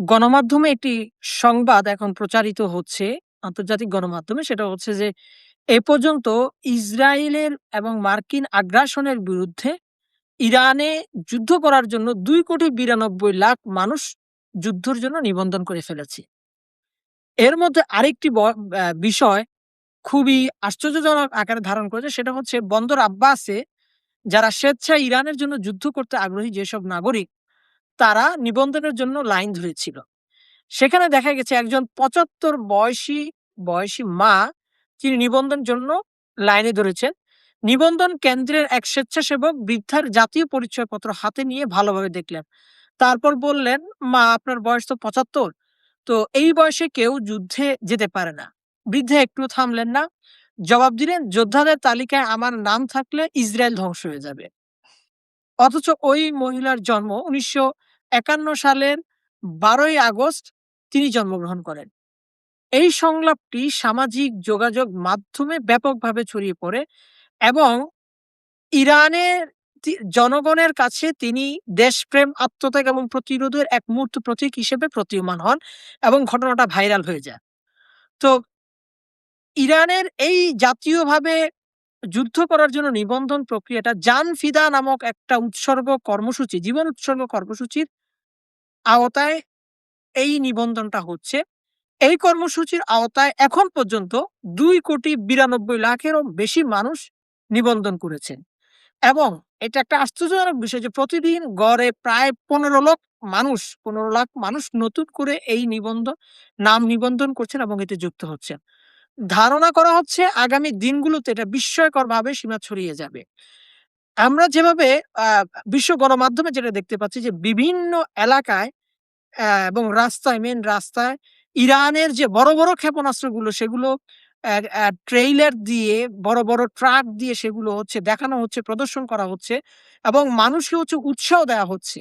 গণমাধ্যমে একটি সংবাদ এখন প্রচারিত হচ্ছে, আন্তর্জাতিক গণমাধ্যমে। সেটা হচ্ছে যে, এ পর্যন্ত ইসরায়েলের এবং মার্কিন আগ্রাসনের বিরুদ্ধে ইরানে যুদ্ধ করার জন্য ২,৯২,০০,০০০ মানুষ যুদ্ধের জন্য নিবন্ধন করে ফেলেছে। এর মধ্যে আরেকটি বিষয় খুবই আশ্চর্যজনক আকারে ধারণ করেছে। সেটা হচ্ছে বন্দর আব্বাসে যারা স্বেচ্ছায় ইরানের জন্য যুদ্ধ করতে আগ্রহী যেসব নাগরিক, তারা নিবন্ধনের জন্য লাইন ধরেছিল। সেখানে দেখা গেছে একজন ৭৫ বয়সী মা, তিনি নিবন্ধনের জন্য লাইনে ধরেছেন। নিবন্ধন কেন্দ্রের এক স্বেচ্ছাসেবক বৃদ্ধার জাতীয় পরিচয়পত্র হাতে নিয়ে ভালোভাবে দেখলেন। তারপর বললেন, "মা, আপনার বয়স তো ৭৫। তো এই বয়সে কেউ যুদ্ধে যেতে পারে না।" বৃদ্ধা একটুও থামলেন না। জবাব দিলেন, "যোদ্ধাদের তালিকায় আমার নাম থাকলে ইসরায়েল ধ্বংস হয়ে যাবে।" অথচ ওই মহিলার জন্ম ১৯৫১ সালের ১২ই আগস্ট তিনি জন্মগ্রহণ করেন। এই সংলাপটি সামাজিক যোগাযোগ মাধ্যমে ব্যাপকভাবে ছড়িয়ে পড়ে এবং ইরানের জনগণের কাছে তিনি দেশপ্রেম, আত্মত্যাগ এবং প্রতিরোধের এক মূর্ত প্রতীক হিসেবে প্রতীয়মান হন এবং ঘটনাটা ভাইরাল হয়ে যায়। তো ইরানের এই জাতীয়ভাবে যুদ্ধ করার জন্য নিবন্ধন প্রক্রিয়াটা জান ফিদা নামক একটা জীবন উৎসর্গ কর্মসূচির আওতায় এই নিবন্ধনটা হচ্ছে। এই কর্মসূচির আওতায় এখন পর্যন্ত ২,৯২,০০,০০০ এরও বেশি মানুষ নিবন্ধন করেছেন। এবং এটা একটা আশ্চর্যজনক বিষয় যে প্রতিদিন গড়ে প্রায় ১৫ লাখ মানুষ নতুন করে এই নাম নিবন্ধন করছেন এবং এতে যুক্ত হচ্ছেন। ধারণা করা হচ্ছে আগামী দিনগুলোতে এটা বিস্ময়করভাবে সীমা ছড়িয়ে যাবে। আমরা যেভাবে আ বিশ্ব গণমাধ্যমে যেটা দেখতে পাচ্ছি যে বিভিন্ন এলাকায় এবং মেইন রাস্তায় ইরানের যে বড় ক্ষেপণাস্ত্রগুলো সেগুলো ট্রেইলার দিয়ে বড় ট্রাক দিয়ে সেগুলো হচ্ছে দেখানো হচ্ছে, প্রদর্শন করা হচ্ছে এবং মানুষকে হচ্ছে উৎসাহ দেয়া হচ্ছে।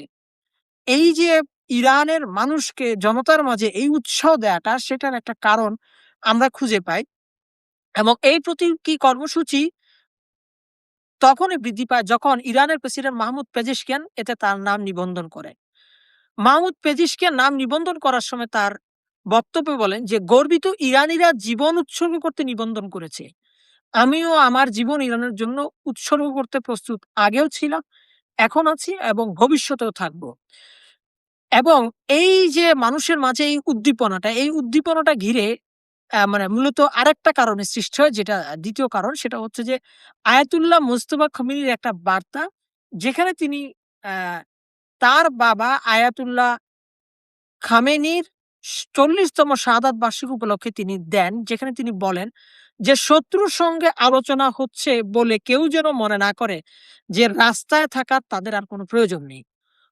এই যে ইরানের মানুষকে জনতার মাঝে এই উৎসাহ দেয়াটা, সেটার একটা কারণ আমরা খুঁজে পাই এবং এই প্রতীকী কর্মসূচি তখনই বৃদ্ধি পায় যখন ইরানের প্রেসিডেন্ট মাহমুদ পেজেশকিয়ান এতে তার নাম নিবন্ধন করেন। মাহমুদ পেজিশকিয়ান নাম নিবন্ধন করার সময় তার বক্তব্যে বলেন যে, "গর্বিত ইরানিরা জীবন উৎসর্গ করতে নিবন্ধন করেছে। আমিও আমার জীবন ইরানের জন্য উৎসর্গ করতে প্রস্তুত। আগেও ছিলাম, এখন আছি এবং ভবিষ্যতেও থাকব।" এবং এই যে মানুষের মাঝে এই উদ্দীপনাটা ঘিরে মানে মূলত আরেকটা কারণে সৃষ্টি হয়, যেটা ২য় কারণ, সেটা হচ্ছে যে আয়াতুল্লাহ মুজতবা খমেনির একটা বার্তা, যেখানে তিনি অ্যা তার বাবা আয়াতুল্লাহ খামেনির ৪০তম শাহাদাত বার্ষিকী উপলক্ষে তিনি দেন, যেখানে তিনি বলেন যে, "শত্রুর সঙ্গে আলোচনা হচ্ছে বলে কেউ যেন মনে না করে যে রাস্তায় থাকার তাদের আর কোনো প্রয়োজন নেই।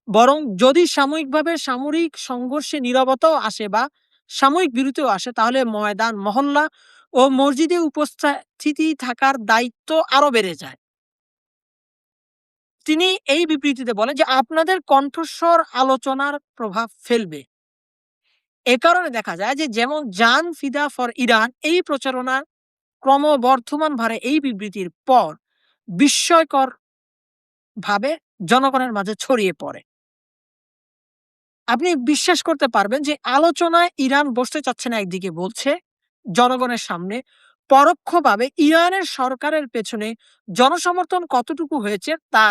বরং যদি সাময়িকভাবে সামরিক সংঘর্ষে নীরবতাও আসে বা সাময়িক বিরতিও আসে, তাহলে ময়দান, মহল্লা ও মসজিদে উপস্থিতি থাকার দায়িত্ব আরো বেড়ে যায়।" তিনি এই বিবৃতিতে বলেন যে, "আপনাদের কণ্ঠস্বর আলোচনার প্রভাব ফেলবে।" এ কারণে দেখা যায় যে যেমন জান ফিদা ফর ইরান এই প্রচারণার ক্রমবর্ধমান ভারে এই বিবৃতির পর বিস্ময়করভাবে জনগণের মাঝে ছড়িয়ে পড়ে। আপনি বিশ্বাস করতে পারবেন যে আলোচনায় ইরান বসতে চাচ্ছে না একদিকে বলছে জনগণের সামনে, পরোক্ষভাবে ইরানের সরকারের পেছনে জনসমর্থন কতটুকু হয়েছে তা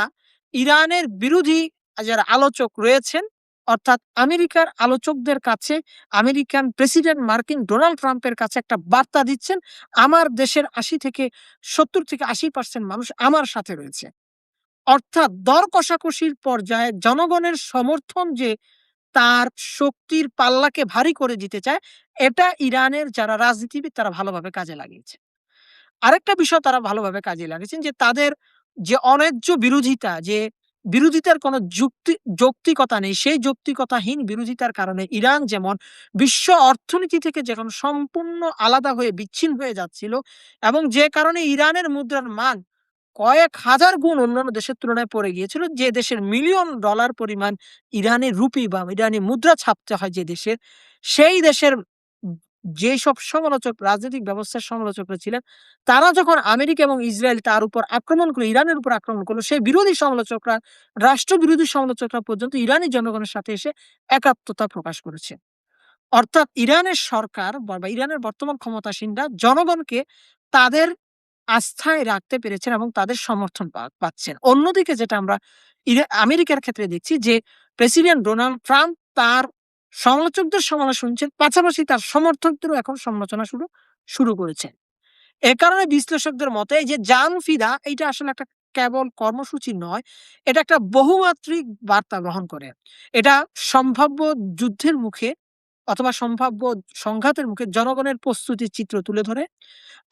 ইরানের বিরোধী যারা আলোচক রয়েছেন, অর্থাৎ আমেরিকার আলোচকদের কাছে আমেরিকান প্রেসিডেন্ট মার্কিন ডোনাল্ড ট্রাম্পের কাছে একটা বার্তা দিচ্ছেন, আমার দেশের ৭০-৮০% মানুষ আমার সাথে রয়েছে। অর্থাৎ দর কষাকষির পর্যায়ে জনগণের সমর্থন যে তার শক্তির পাল্লাকে ভারী করে দিতে চায়, এটা ইরানের যারা রাজনীতিবিদ তারা ভালোভাবে কাজে লাগিয়েছে। আরেকটা বিষয় তারা ভালোভাবে কাজে লাগিয়েছেন যে তাদের যে অন্যায্য বিরোধিতা, যে বিরোধিতার কোনো যৌক্তিকতা নেই, সেই যৌক্তিকতাহীন বিরোধিতার কারণে ইরান যেমন বিশ্ব অর্থনীতি থেকে যখন সম্পূর্ণ আলাদা হয়ে বিচ্ছিন্ন হয়ে যাচ্ছিল এবং যে কারণে ইরানের মুদ্রার মান কয়েক হাজার গুণ অন্যান্য দেশের তুলনায় পড়ে গিয়েছিল, যে দেশের মিলিয়ন ডলার পরিমাণ ইরানি রুপি বা ইরানি মুদ্রা ছাপতে হয় যে দেশের, সেই দেশের যেসব রাজনৈতিক ব্যবস্থার সমালোচকরা ছিলেন, তারা যখন আমেরিকা এবং ইসরায়েল তার উপর আক্রমণ করল, ইরানের উপর আক্রমণ করল, সেই রাষ্ট্রবিরোধী সমালোচকরা পর্যন্ত ইরানি জনগণের সাথে এসে একাত্মতা প্রকাশ করেছে। অর্থাৎ ইরানের সরকার বা ইরানের বর্তমান ক্ষমতাসীনরা জনগণকে তাদের আস্থায় রাখতে পেরেছেন এবং তাদের সমর্থন পাচ্ছেন। অন্যদিকে যেটা আমরা আমেরিকার ক্ষেত্রে দেখছি যে প্রেসিডেন্ট ডোনাল্ড ট্রাম্প তার সমালোচকদের সমালোচনা শুনছেন, পাশাপাশি তার সমর্থকদেরও এখন সমালোচনা শুরু করেছেন। এ কারণে বিশ্লেষকদের মতে এই যে জান ফিদা এইটা আসলে একটা কেবল কর্মসূচি নয়, এটা একটা বহুমাত্রিক বার্তা বহন করে। এটা সম্ভাব্য যুদ্ধের মুখে অথবা সম্ভাব্য সংঘাতের মুখে জনগণের প্রস্তুতির চিত্র তুলে ধরে।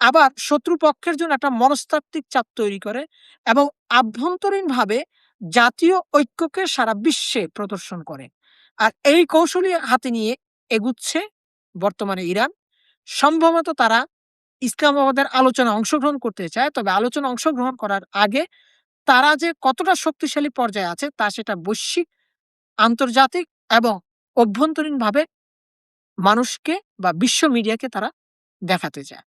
আবার শত্রুপক্ষের জন্য একটা মনস্তাত্ত্বিক চাপ তৈরি করে এবং আভ্যন্তরীণভাবে জাতীয় ঐক্যকে সারা বিশ্বে প্রদর্শন করে। আর এই কৌশলই হাতে নিয়ে এগুচ্ছে বর্তমানে ইরান। সম্ভবত তারা ইসলামাবাদের আলোচনায় অংশগ্রহণ করতে চায়। তবে আলোচনায় অংশগ্রহণ করার আগে তারা যে কতটা শক্তিশালী পর্যায়ে আছে তা সেটা বৈশ্বিক, আন্তর্জাতিক এবং অভ্যন্তরীণভাবে মানুষকে বা বিশ্ব মিডিয়াকে তারা দেখাতে চায়।